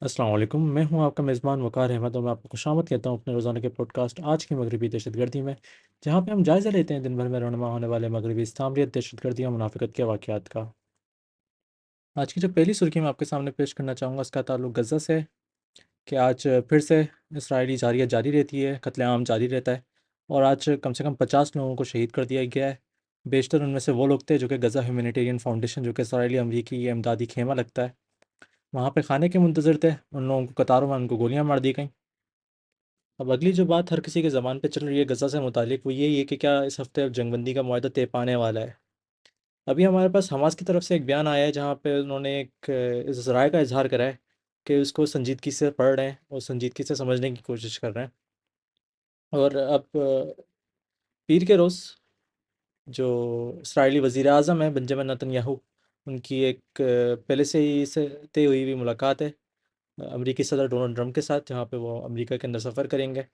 अस्सलाम वालेकुम। मैं हूं आपका मेज़बान वक़ार अहमद और मैं आपको खुशामद कहता हूं अपने रोज़ाना के पॉडकास्ट आज की मगरबी दहशतगर्दी में, जहां पे हम जायज़ा लेते हैं दिन भर में रहनुमा होने वाले मगरबी इस्लामियत, दहशतगर्दी और मुनाफ़िक़त के वाक़यात का। आज की जो पहली सुर्ख़ी मैं आपके सामने पेश करना चाहूँगा, उसका ताल्लुक गज़ा से है कि आज फिर से इसराइली जारियत जारी रहती है, कत्लेआम जारी रहता है और आज कम से कम 50 लोगों को शहीद कर दिया गया है। बेशतर उनमें से वो लोग थे जो कि गज़ा ह्यूमैनिटेरियन फ़ाउंडेशन, जो कि इसराइली अमरीकी ये इमदादी ख़ेमा लगता है, वहाँ पे खाने के मुंतज़िर थे। उन लोगों को कतारों में उनको गोलियाँ मार दी गईं। अब अगली जो बात हर किसी के ज़बान पे चल रही है गज़ा से मुतालिक, वो यही है कि क्या इस हफ़्ते अब जंगबंदी का मुआहदा तय पाने वाला है। अभी हमारे पास हमास की तरफ से एक बयान आया है, जहाँ पे उन्होंने एक इस राय का इज़हार करा है कि उसको संजीदगी से पढ़ रहे हैं और संजीदगी से समझने की कोशिश कर रहे हैं। और अब पीर के रोज़ जो इसराइली वज़ीर-ए-आज़म हैं बेंजामिन नेतन्याहू, उनकी एक पहले से ही से तय हुई हुई मुलाकात है अमरीकी सदर डोनाल्ड ट्रंप के साथ, जहाँ पे वो अमेरिका के अंदर सफ़र करेंगे।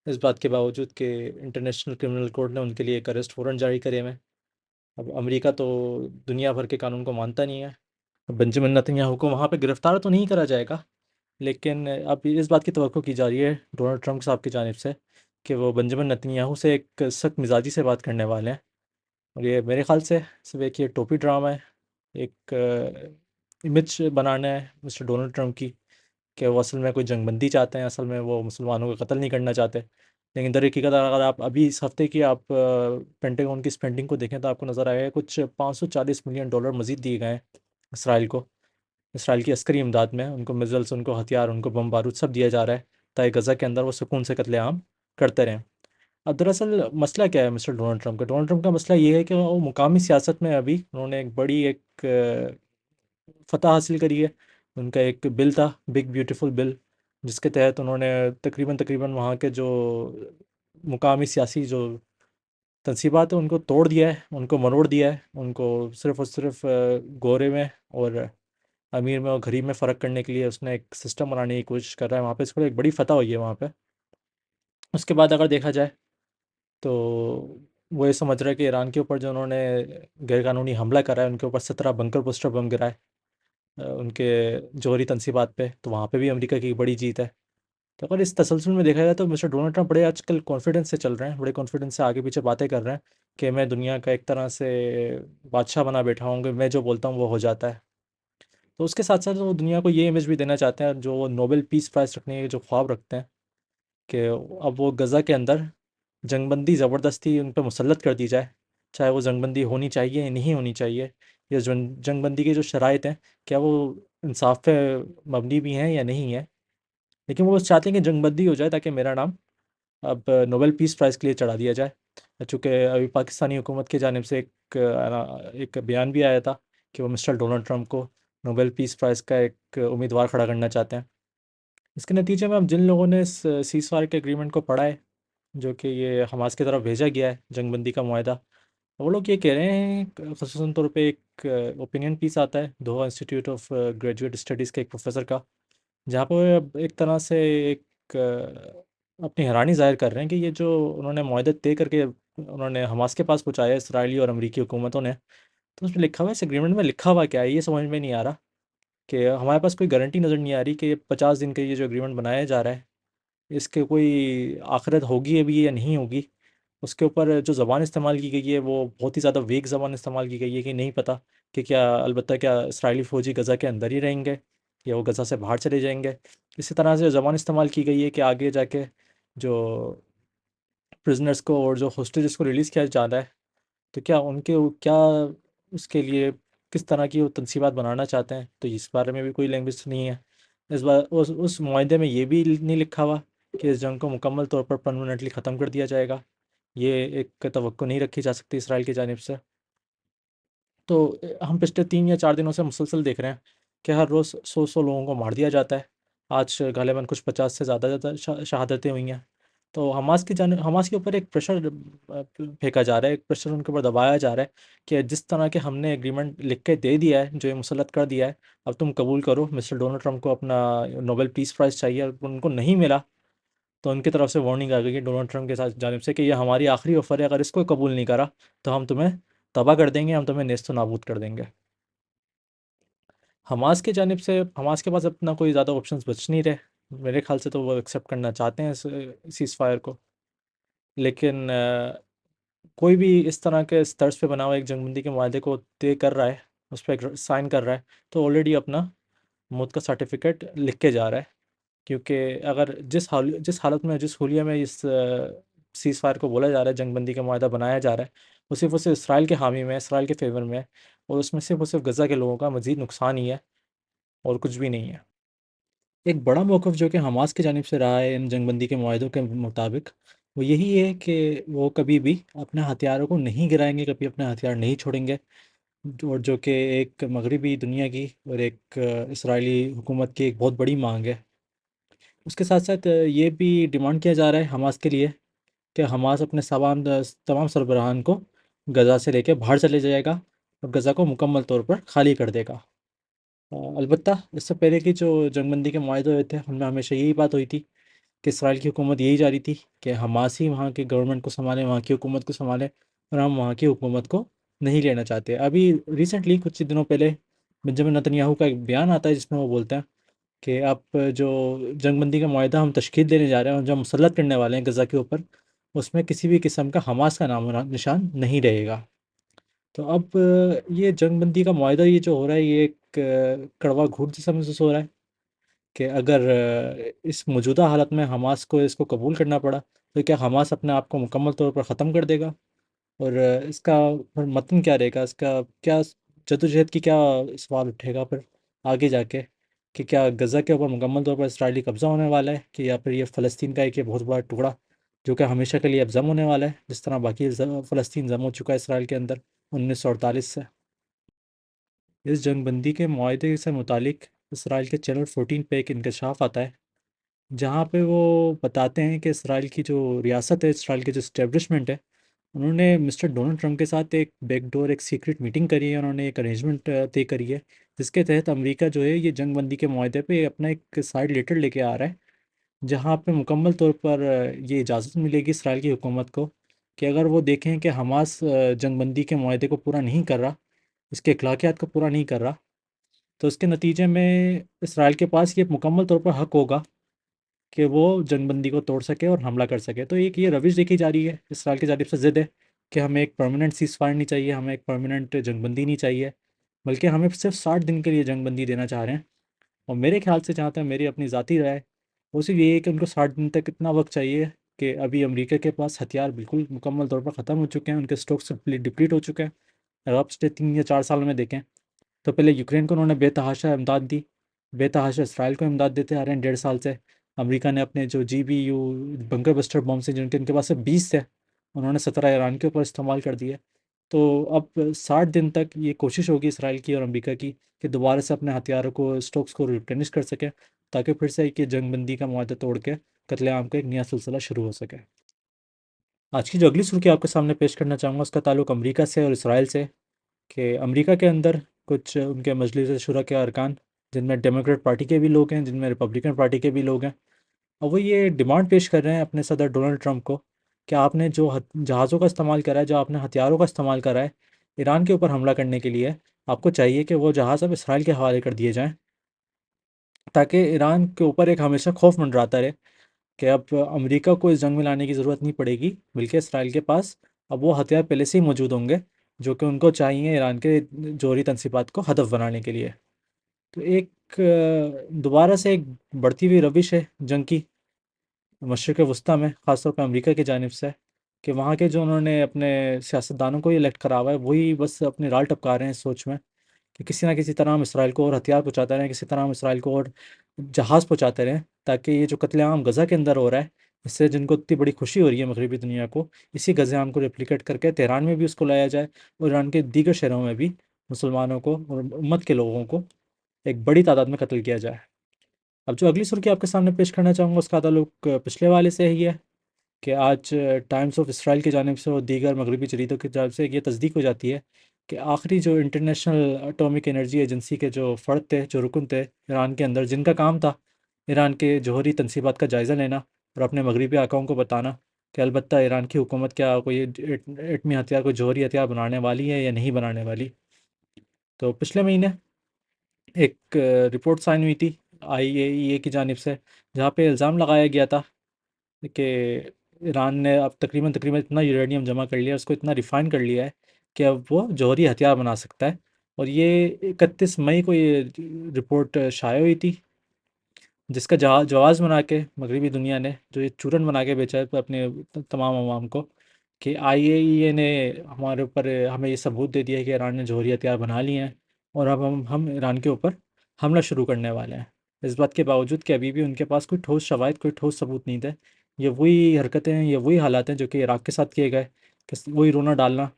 इस बात के बावजूद कि इंटरनेशनल क्रिमिनल कोर्ट ने उनके लिए एक अरेस्ट वारंट जारी करे हुए हैं। अब अमेरिका तो दुनिया भर के कानून को मानता नहीं है। बेंजामिन नेतन्याहू को वहाँ पे गिरफ़्तार तो नहीं करा जाएगा, लेकिन अब इस बात की तवक्को की जा रही है डोनाल्ड ट्रंप साहब की जानिब से कि वो बेंजामिन नेतन्याहू से एक सख्त मिजाजी से बात करने वाले हैं। और ये मेरे ख़्याल से सिर्फ़ एक ये टोपी ड्रामा है, एक इमेज बनाना है मिस्टर डोनाल्ड ट्रंप की कि वो असल में कोई जंगबंदी चाहते हैं, असल में वो मुसलमानों का कत्ल नहीं करना चाहते। लेकिन दर-ए-हकीकत अगर आप अभी इस हफ़्ते की आप पेंटागन की स्पेंडिंग को देखें, तो आपको नज़र आएगा कुछ $540 मिलियन मज़ीद दिए गए हैं इसराइल को। इसराइल की अस्करी इमदाद में उनको मिज़ल्स, उनको हथियार, उनको बम बारूद सब दिया जा रहा है, ताकि गज़ा के अंदर वो सुकून से कत्लेआम करते रहें। अब दरअसल मसला क्या है मिस्टर डोनाल्ड ट्रंप का? डोनाल्ड ट्रंप का मसला ये है कि वो मुकामी सियासत में अभी उन्होंने एक बड़ी फ़तह हासिल करी है। उनका एक बिल था, बिग ब्यूटीफुल बिल, जिसके तहत उन्होंने तकरीबन वहाँ के जो मुकामी सियासी जो तनसीबात है, उनको तोड़ दिया है, उनको मरोड़ दिया है। उनको सिर्फ़ और सिर्फ़ गोरे में और अमीर में और गरीब में फ़र्क करने के लिए उसने एक सिस्टम बनाने की कोशिश कर रहा है वहाँ पे। इसको एक बड़ी फ़तह हुई है वहाँ पे। उसके बाद अगर देखा जाए, तो वो ये समझ रहा है कि ईरान के ऊपर जो उन्होंने गैरकानूनी हमला करा है, उनके ऊपर 17 बंकर बस्टर बम गिराए उनके जौहरी तनसीबात पे, तो वहाँ पे भी अमेरिका की बड़ी जीत है। तो अगर इस तसलसल में देखा जाए, तो मिस्टर डोनाल्ड ट्रंप बड़े आजकल कॉन्फिडेंस से चल रहे हैं, बड़े कॉन्फिडेंस से आगे-पीछे बातें कर रहे हैं कि मैं दुनिया का एक तरह से बादशाह बना बैठा हूँ कि मैं जो बोलता हूँ वो हो जाता है। तो उसके साथ-साथ वो दुनिया को ये इमेज भी देना चाहते हैं, जो वो नोबेल पीस प्राइज़ रखने के जो ख्वाब रखते हैं, कि अब वो गज़ा के अंदर जंगबंदी ज़बरदस्ती उन पे मुसल्लत कर दी जाए, चाहे वो जंगबंदी होनी चाहिए या नहीं होनी चाहिए। या जंगबंदी की जो शराइत हैं, क्या वो इंसाफ पे मबनी भी हैं या नहीं है। लेकिन वो बस चाहते हैं कि जंगबंदी हो जाए, ताकि मेरा नाम अब नोबेल पीस प्राइज़ के लिए चढ़ा दिया जाए। चूँकि अभी पाकिस्तानी हुकूमत की जानिब से एक बयान भी आया था कि वो मिस्टर डोनाल्ड ट्रंप को नोबेल पीस प्राइज़ का एक उम्मीदवार खड़ा करना चाहते हैं। इसके नतीजे में अब जिन लोगों ने इस सीज़फायर के एग्रीमेंट को पढ़ा है, जो कि ये हमास की तरफ भेजा गया है जंगबंदी का मुआहदा, वो लोग ये कह रहे हैं, ख़ुसूसन तौर पे एक ओपिनियन पीस आता है दोहा इंस्टीट्यूट ऑफ ग्रेजुएट स्टडीज़ के एक प्रोफेसर का, जहाँ पे वो अब एक तरह से अपनी हैरानी ज़ाहिर कर रहे हैं कि ये जो उन्होंने मुआहदा तय करके उन्होंने हमास के पास पहुँचाया है इसराइली और अमरीकी हुकूमतों ने, तो उसमें लिखा हुआ है, इस एग्रीमेंट में लिखा हुआ क्या है, ये समझ में नहीं आ रहा। कि हमारे पास कोई गारंटी नज़र नहीं आ रही कि 50 दिन का ये जो एग्रीमेंट बनाया जा रहा है, इसके कोई आखिरत होगी अभी या नहीं होगी। उसके ऊपर जो ज़बान इस्तेमाल की गई है, वो बहुत ही ज़्यादा वेग ज़बान इस्तेमाल की गई है कि नहीं पता कि क्या अलबत्ता क्या इसराइली फ़ौजी गज़ा के अंदर ही रहेंगे या वो गज़ा से बाहर चले जाएँगे। इसी तरह से ज़बान इस्तेमाल की गई है कि आगे जाके जो प्रिज़नर्स को और जो होस्टेजेस को रिलीज़ किया जा रहा है, तो क्या उनके क्या उसके लिए किस तरह की वो तनसीबात बनाना चाहते हैं, तो इस बारे में भी कोई लैंग्वेज नहीं है। इस बार उस मुआहदे में ये भी नहीं लिखा हुआ कि इस जंग को मुकम्मल तौर पर परमानेंटली ख़त्म कर दिया जाएगा। ये एक तवक्को नहीं रखी जा सकती इसराइल की जानिब से। तो हम पिछले 3 या 4 दिनों से मुसलसल देख रहे हैं कि हर रोज़ 100-100 लोगों को मार दिया जाता है। आज गालिबन कुछ 50 से ज़्यादा ज़्यादा शहादतें हुई हैं। तो हमास के ऊपर एक प्रेशर फेंका जा रहा है, एक प्रेशर उनके ऊपर दबाया जा रहा है कि जिस तरह के हमने एग्रीमेंट लिख के दे दिया है, जो ये मुसल्लत कर दिया है, अब तुम कबूल करो। मिस्टर डोनाल्ड ट्रंप को अपना नोबेल पीस प्राइज़ चाहिए और उनको नहीं मिला, तो उनकी तरफ से वार्निंग आ गई है डोनाल्ड ट्रंप के साथ जानिब से कि ये हमारी आखिरी ऑफ़र है, अगर इसको कबूल नहीं करा, तो हम तुम्हें तबाह कर देंगे, हम तुम्हें नेस्त-ए-नाबूद कर देंगे। हमास की जानिब से हमास के पास अपना कोई ज़्यादा ऑप्शंस बच नहीं रहे। मेरे ख्याल से तो वो एक्सेप्ट करना चाहते हैं इस सीज़ फायर को, लेकिन कोई भी इस तरह के तर्ज पे बना हुआ एक जंगबंदी के माहदे को तय कर रहा है, उस पर साइन कर रहा है, तो ऑलरेडी अपना मौत का सर्टिफिकेट लिख के जा रहा है। क्योंकि अगर जिस हालत में, जिस हुलिया में इस सीज़ फायर को बोला जा रहा है, जंगबंदी का माहदा बनाया जा रहा है, वो सिर्फ और सिर्फ इसराइल के हामी में है, इसराइल के फेवर में है, और उसमें सिर्फ और सिर्फ गज़ा के लोगों का मज़ीद नुकसान ही है और कुछ भी नहीं है। एक बड़ा मौक़िफ़ जो कि हमास की जानिब से रहा है इन जंगबंदी के मुआहदों के मुताबिक, वो यही है कि वो कभी भी अपने हथियारों को नहीं गिराएंगे, कभी अपने हथियार नहीं छोड़ेंगे। और जो कि एक मगरबी दुनिया की और एक इसराइली हुकूमत की एक बहुत बड़ी मांग है। उसके साथ साथ ये भी डिमांड किया जा रहा है हमास के लिए कि हमास अपने तमाम सरबराहान को गज़ा से लेकर बाहर चले जाएगा और गज़ा को मुकम्मल तौर पर खाली कर देगा। अलबत्ता इससे पहले की जो जंगबंदी के माहे हुए थे, उनमें हमेशा यही बात हुई थी कि इसराइल की हुकूमत यही चाह रही थी कि हमास ही वहाँ की गवर्नमेंट को संभालें, वहाँ की हुकूमत को संभालें, और हम वहाँ की हुकूमत को नहीं लेना चाहते। अभी रिसेंटली कुछ ही दिनों पहले बेंजामिन नेतन्याहू का एक बयान आता है जिसमें वो बोलते हैं कि अब जो जंगबंदी का माहदा हम तशकील देने जा रहे हैं और जो मुसल्लत करने वाले हैं गज़ा के ऊपर, उसमें किसी भी किस्म का हमास का नामो निशान नहीं रहेगा। तो अब ये जंगबंदी का माहदा ये जो हो रहा है, ये एक कड़वा घूंट जैसा महसूस हो रहा है कि अगर इस मौजूदा हालत में हमास को इसको कबूल करना पड़ा, तो क्या हमास अपने आप को मुकम्मल तौर पर ख़त्म कर देगा? और इसका फिर मतन क्या रहेगा? इसका क्या जद्दोजहद की क्या सवाल उठेगा फिर आगे जाके, कि क्या गज़ा के ऊपर मुकम्मल तौर पर इसराइली कब्ज़ा होने वाला है, कि या फिर ये फ़लस्तीन का एक ये बहुत बड़ा टुकड़ा जो कि हमेशा के लिए अब ज़म होने वाला है, जिस तरह बाकी फ़लस्तीन ज़म हो चुका है इसराइल के अंदर 1948 से। इस जंगबंदी के माहदे से मुतालिक इसराइल के चैनल 14 पे एक इंकशाफ आता है, जहाँ पे वो बताते हैं कि इसराइल की जो रियासत है, इसराइल की जो इस्टेब्लिशमेंट है, उन्होंने मिस्टर डोनाल्ड ट्रंप के साथ एक बैकडोर, एक सीक्रेट मीटिंग करी है। उन्होंने एक अरेंजमेंट तय करी है, जिसके तहत अमेरिका जो है ये जंगबंदी के माहदे पे अपना एक साइड लेटर लेके आ रहा है, जहाँ पे मुकम्मल तौर पर ये इजाज़त मिलेगी इसराइल की हुकूमत को कि अगर वो देखें कि हमास जंगबंदी के माहदे को पूरा नहीं कर रहा, इसके अखलाकियात को पूरा नहीं कर रहा, तो उसके नतीजे में इसराइल के पास ये मुकम्मल तौर पर हक़ होगा कि वो जंगबंदी को तोड़ सके और हमला कर सके। तो एक ये रविश देखी जा रही है, इसराइल की जानिब से ज़िद है कि हमें एक परमानेंट सीज़ फायर नहीं चाहिए, हमें एक परमानेंट जंगबंदी नहीं चाहिए, बल्कि हमें सिर्फ 60 दिन के लिए जंगबंदी देना चाह रहे हैं। और मेरे ख्याल से, जहाँ तक मेरी अपनी ज़ाती राय है, वो सिर्फ ये है कि उनको 60 दिन तक इतना वक्त चाहिए कि अभी अमेरिका के पास हथियार बिल्कुल मुकम्मल तौर पर ख़त्म हो चुके हैं, उनके स्टॉक्स डिप्लीट हो चुके हैं। अगर आप पिछले 3 या 4 सालों में देखें, तो पहले यूक्रेन को उन्होंने बेतहाशा इमदाद दी, बेतहाशा इसराइल को इमदाद देते आ रहे हैं 1.5 साल से। अमेरिका ने अपने जो GBU बंकर बस्टर बम से, जिनके उनके पास से 20 थे, उन्होंने 17 ईरान के ऊपर इस्तेमाल कर दिए। तो अब 60 दिन तक ये कोशिश होगी इसराइल की और अमेरिका की कि दोबारा से अपने हथियारों को, स्टॉक्स को रिप्लेनिश कर सकें, ताकि फिर से एक ये जंगबंदी का मुआहदा तोड़ के कत्लेआम का एक नया सिलसिला शुरू हो सके। आज की जो अगली सुर्खी आपके सामने पेश करना चाहूँगा, उसका ताल्लुक अमेरिका से और इसराइल से, कि अमेरिका के अंदर कुछ उनके मजलिस शुरा के अरकान, जिनमें डेमोक्रेट पार्टी के भी लोग हैं, जिनमें रिपब्लिकन पार्टी के भी लोग हैं, और वो ये डिमांड पेश कर रहे हैं अपने सदर डोनाल्ड ट्रंप को कि आपने जो जहाज़ों का इस्तेमाल करा है, जो आपने हथियारों का इस्तेमाल करा है ईरान के ऊपर हमला करने के लिए, आपको चाहिए कि वो जहाज़ अब इसराइल के हवाले कर दिए जाएँ, ताकि ईरान के ऊपर एक हमेशा खौफ मंडराता रहे कि अब अमेरिका को इस जंग में लाने की ज़रूरत नहीं पड़ेगी, बल्कि इसराइल के पास अब वो हथियार पहले से ही मौजूद होंगे जो कि उनको चाहिए ईरान के जौहरी तनसीबात को हदफ बनाने के लिए। तो एक दोबारा से एक बढ़ती हुई रविश है जंग की मशरिक़ वस्ती में, ख़ासतौर पर अमेरिका की जानिब से, कि वहाँ के जो उन्होंने अपने सियासतदानों को इलेक्ट करा हुआ है, वही बस अपनी राल टपका रहे हैं इस सोच में कि किसी ना किसी तरह हम इसराइल को और हथियार पहुँचाते रहें, किसी तरह हम इसराइल को और जहाज़ पहुँचाते रहें, ताकि ये जो कत्लेआम गज़ा के अंदर हो रहा है, इससे जिनको इतनी बड़ी खुशी हो रही है मगरबी दुनिया को, इसी कत्लेआम को रेप्लिकेट करके तेहरान में भी उसको लाया जाए और ईरान के दीगर शहरों में भी मुसलमानों को और उम्मत के लोगों को एक बड़ी तादाद में कत्ल किया जाए। अब जो अगली सुर्खी आपके सामने पेश करना चाहूँगा, उसका ताल्लुक पिछले वाले से ही है कि आज टाइम्स ऑफ इसराइल की जानिब से और दीगर मगरबी जरीदों की जानिब से ये तस्दीक हो जाती है कि आखिरी जो इंटरनेशनल एटॉमिक एनर्जी एजेंसी के जो फ़र्द थे, जो रुकन थे ईरान के अंदर, जिनका काम था ईरान के जौहरी तनसीबात का जायज़ा लेना और अपने मगरबी आकाओं को बताना कि अलबत्ता ईरान की हुकूमत क्या कोई एटमी हथियार, कोई जौहरी हथियार बनाने वाली है या नहीं बनाने वाली। तो पिछले महीने एक रिपोर्ट साइन हुई थी आईएईए की जानिब से, जहाँ पे इल्ज़ाम लगाया गया था कि ईरान ने अब तकरीबन तकरीबन इतना यूरेनियम जमा कर लिया, उसको इतना रिफ़ाइन कर लिया है कि अब वो जौहरी हथियार बना सकता है। और ये 31 मई को ये रिपोर्ट शाया हुई थी, जिसका जवाज़ बना के मगरबी दुनिया ने जो ये चूरन बना के बेचा है अपने तमाम अवाम को, कि आईएईए ने हमारे ऊपर हमें ये सबूत दे दिया है कि ईरान ने जौहरी हथियार बना लिए हैं, और अब हम ईरान के ऊपर हमला शुरू करने वाले हैं। इस बात के बावजूद कि अभी भी उनके पास कोई ठोस शवाहिद, कोई ठोस सबूत नहीं थे। ये वही हरकतें हैं, ये वही हालात हैं जो कि इराक़ के साथ किए गए, कि वही रोना डालना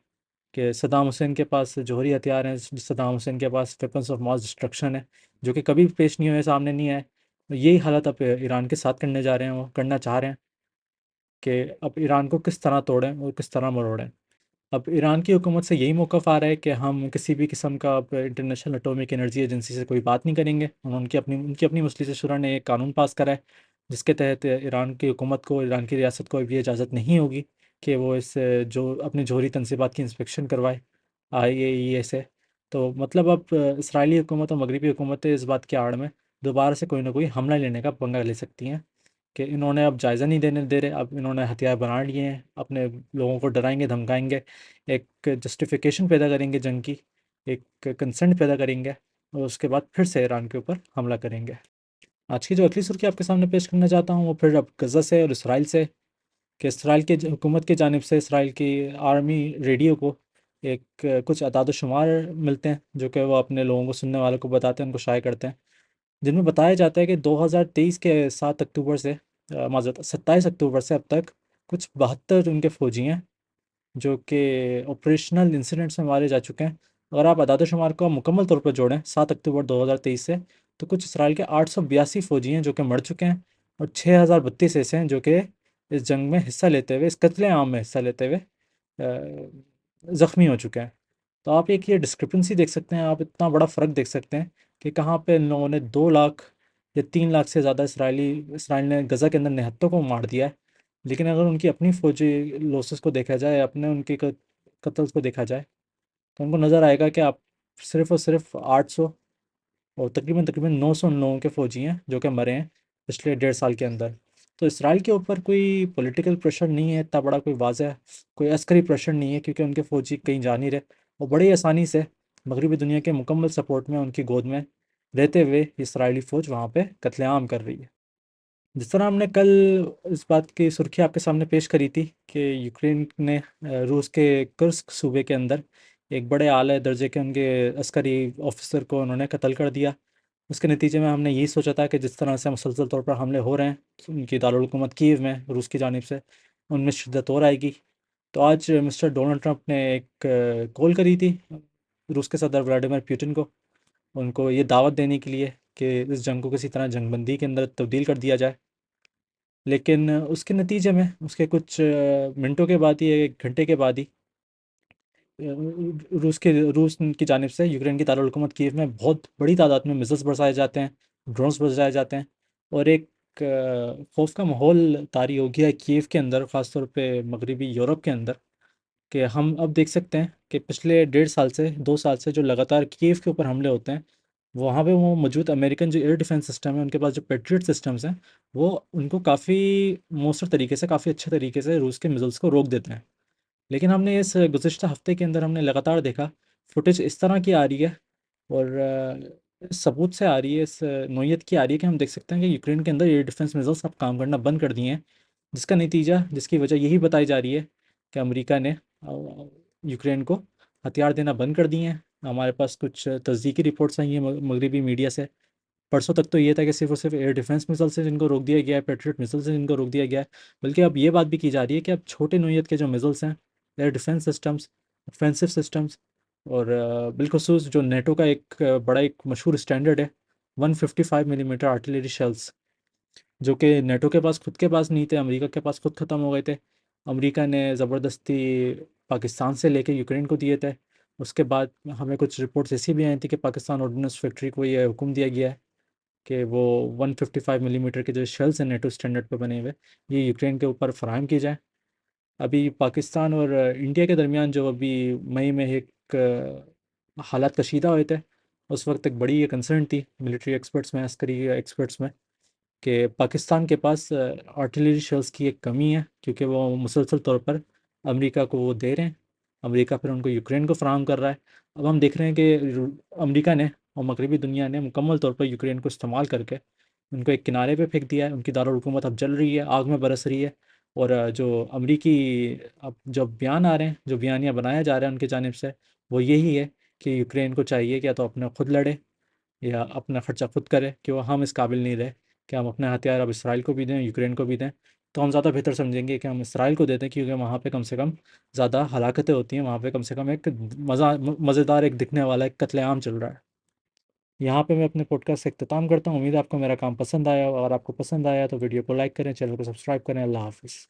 कि सद्दाम हुसैन के पास जौहरी हथियार हैं, सद्दाम हुसैन के पास वेपन्स ऑफ मास डिस्ट्रक्शन है, जो कि कभी पेश नहीं हुए, सामने नहीं आए। यही हालत अब ईरान के साथ करने जा रहे हैं, वो करना चाह रहे हैं कि अब ईरान को किस तरह तोड़ें और किस तरह मरोड़ें। अब ईरान की हुकूमत से यही मौक़िफ़ आ रहा है कि हम किसी भी किस्म का अब इंटरनेशनल एटॉमिक एनर्जी एजेंसी से कोई बात नहीं करेंगे। उनकी अपनी मजलिस शुरा ने एक कानून पास करा है, जिसके तहत ईरान की हुकूमत को, ईरान की रियासत को अब ये इजाज़त नहीं होगी कि वो इस जो अपनी जौहरी तनसीबात की इंस्पेक्शन करवाए आईएईए से। तो मतलब अब इसराइली हुकूमत और मगरबी हुकूमतें इस बात की आड़ में दोबारा से कोई ना कोई हमला लेने का पंगा ले सकती हैं, कि इन्होंने अब जायज़ा नहीं देने दे रहे, अब इन्होंने हथियार बना लिए हैं, अपने लोगों को डराएंगे, धमकाएंगे, एक जस्टिफिकेशन पैदा करेंगे जंग की, एक कंसेंट पैदा करेंगे, और उसके बाद फिर से ईरान के ऊपर हमला करेंगे। आज की जो अगली सुर्खी आपके सामने पेश करना चाहता हूँ, वो फिर अब गज़ा से और इसराइल से, कि इसराइल के हुकूमत की जानिब से इसराइल की आर्मी रेडियो को एक कुछ अदाद शुमार मिलते हैं, जो कि वो अपने लोगों को, सुनने वालों को बताते हैं, उनको शाये करते हैं, जिनमें बताया जाता है कि 2023 के 7 अक्टूबर से माज़रत 27 अक्टूबर से अब तक कुछ 72 उनके फ़ौजी हैं जो कि ऑपरेशनल इंसिडेंट्स में मारे जा चुके हैं। अगर आप अदाद शुमार को मुकम्मल तौर पर जोड़ें 7 अक्टूबर 2023 से, तो कुछ इसराइल के 882 फ़ौजी हैं जो कि मर चुके हैं, और 6032 ऐसे हैं जो कि इस जंग में हिस्सा लेते हुए, इस कत्ले-आम में हिस्सा लेते हुए ज़ख्मी हो चुके हैं। तो आप एक ये डिस्क्रिपेंसी देख सकते हैं, आप इतना बड़ा फ़र्क देख सकते हैं कि कहाँ पे इन लोगों ने 2 लाख या 3 लाख से ज़्यादा इसराइल ने गज़ा के अंदर निहत्तों को मार दिया है। लेकिन अगर उनकी अपनी फ़ौजी लॉसेस को देखा जाए, अपने उनके कत्ल को देखा जाए, तो उनको नज़र आएगा कि आप सिर्फ़ और सिर्फ 800 और तकरीबन तकरीबन 900 उन लोगों के फ़ौजी हैं जो कि मरे हैं पिछले 1.5 साल के अंदर। तो इसराइल के ऊपर कोई पॉलिटिकल प्रेशर नहीं है इतना बड़ा, कोई वाज़ह कोई अस्करी प्रेशर नहीं है, क्योंकि उनके फ़ौजी कहीं जा नहीं रहे, और बड़ी आसानी से मगरबी दुनिया के मुकम्मल सपोर्ट में, उनकी गोद में रहते हुए इसराइली फ़ौज वहाँ पे कत्लेआम कर रही है। जिस तरह हमने कल इस बात की सुर्खी आपके सामने पेश करी थी कि यूक्रेन ने रूस के कुर्स्क सूबे के अंदर एक बड़े आला दर्जे के उनके अस्करी ऑफिसर को उन्होंने कत्ल कर दिया। उसके नतीजे में हमने यही सोचा था कि जिस तरह से मुसलसल तौर पर हमले हो रहे हैं उनकी दारुल-हुकूमत कीव में रूस की जानिब से, उनमें शिद्दत और आएगी। तो आज मिस्टर डोनाल्ड ट्रंप ने एक कॉल करी थी रूस के सदर व्लादिमीर पुतिन को, उनको ये दावत देने के लिए कि इस जंग को किसी तरह जंगबंदी के अंदर तब्दील कर दिया जाए। लेकिन उसके नतीजे में उसके कुछ मिनटों के बाद ही, 1 घंटे के बाद ही रूस की जानिब से यूक्रेन की दारुल-हुकूमत कीव में बहुत बड़ी तादाद में मिसाइल्स बरसाए जाते हैं, ड्रोन्स बरसाए जाते हैं, और एक खौफ का माहौल तारी हो गया है कीव के अंदर, ख़ास तौर पे मगरबी यूरोप के अंदर, कि हम अब देख सकते हैं कि पिछले 1.5 साल से, 2 साल से जो लगातार कीव के ऊपर हमले होते हैं, वहाँ पे वो मौजूद अमेरिकन जो एयर डिफेंस सिस्टम है, उनके पास जो पैट्रियट सिस्टम्स हैं, वो उनको काफ़ी मौसर तरीके से, काफ़ी अच्छे तरीके से रूस के मिसाइल्स को रोक देते हैं। लेकिन हमने इस गुज़िश्ता हफ़्ते के अंदर हमने लगातार देखा, फुटेज इस तरह की आ रही है, और इस सबूत से आ रही है, इस नौइयत की आ रही है, कि हम देख सकते हैं कि यूक्रेन के अंदर एयर डिफेंस मिसाइल्स अब काम करना बंद कर दिए हैं, जिसका नतीजा, जिसकी वजह यही बताई जा रही है कि अमेरिका ने यूक्रेन को हथियार देना बंद कर दिए हैं। हमारे पास कुछ तस्दीकी रिपोर्ट्स आई हैं मगरबी मीडिया से। परसों तक तो ये था कि सिर्फ़ और सिर्फ एयर डिफेंस मिसाइल से जिनको रोक दिया गया है, पैट्रियट मिसाइल से जिनको रोक दिया गया है, बल्कि अब ये बात भी की जा रही है कि अब छोटे नौइयत के जो मिसाइल्स हैं, air defence systems, offensive systems, और बिलखुसूस जो नेटो का एक बड़ा एक मशहूर स्टैंडर्ड है, 155 मिलीमीटर आर्टिलरी शेल्स, जो कि नेटो के पास खुद के पास नहीं थे, अमेरिका के पास खुद ख़त्म हो गए थे। अमेरिका ने ज़बरदस्ती पाकिस्तान से लेके यूक्रेन को दिए थे। उसके बाद हमें कुछ रिपोर्ट्स ऐसी भी आई थी कि पाकिस्तान ऑर्डिनेंस फैक्ट्री को ये हुक्म दिया गया है कि वो 155 मिलीमीटर के जो शेल्स हैं नेटो स्टैंडर्ड पे बने हुए, ये यूक्रेन के ऊपर फ़राहम की जाएँ। अभी पाकिस्तान और इंडिया के दरमियान जो अभी मई में एक हालात कशीदा हुए थे, उस वक्त एक बड़ी ये कंसर्न थी मिलिट्री एक्सपर्ट्स में, अस्करी एक्सपर्ट्स में, कि पाकिस्तान के पास आर्टिलरी शेल्स की एक कमी है, क्योंकि वो मुसलसल तौर पर अमेरिका को वो दे रहे हैं। अमेरिका फिर उनको यूक्रेन को फ़राहम कर रहा है। अब हम देख रहे हैं कि अमेरिका ने और मगरबी दुनिया ने मुकम्मल तौर पर यूक्रेन को इस्तेमाल करके उनको एक किनारे पे फेंक दिया है। उनकी दारुल-हुकूमत अब जल रही है, आग में बरस रही है। और जो अमरीकी अब जो बयान आ रहे हैं, जो बयानिया बनाया जा रहा है उनकी जानिब से, वो यही है कि यूक्रेन को चाहिए कि या तो अपना खुद लड़े या अपना ख़र्चा खुद करे, कि वो हम इस काबिल नहीं रहे कि हम अपने हथियार अब इसराइल को भी दें, यूक्रेन को भी दें। तो हम ज़्यादा बेहतर समझेंगे कि हम इसराइल को दे दें, क्योंकि वहाँ पे कम से कम ज़्यादा हलाकतें होती हैं, वहाँ पे कम से कम एक मज़ेदार एक दिखने वाला एक कत्लेआम चल रहा है। यहाँ पे मैं अपने पॉडकास्ट से इख्तिताम करता हूँ। उम्मीद है आपको मेरा काम पसंद आया, और अगर आपको पसंद आया तो वीडियो को लाइक करें, चैनल को सब्सक्राइब करें। अल्लाह हाफ़िज़।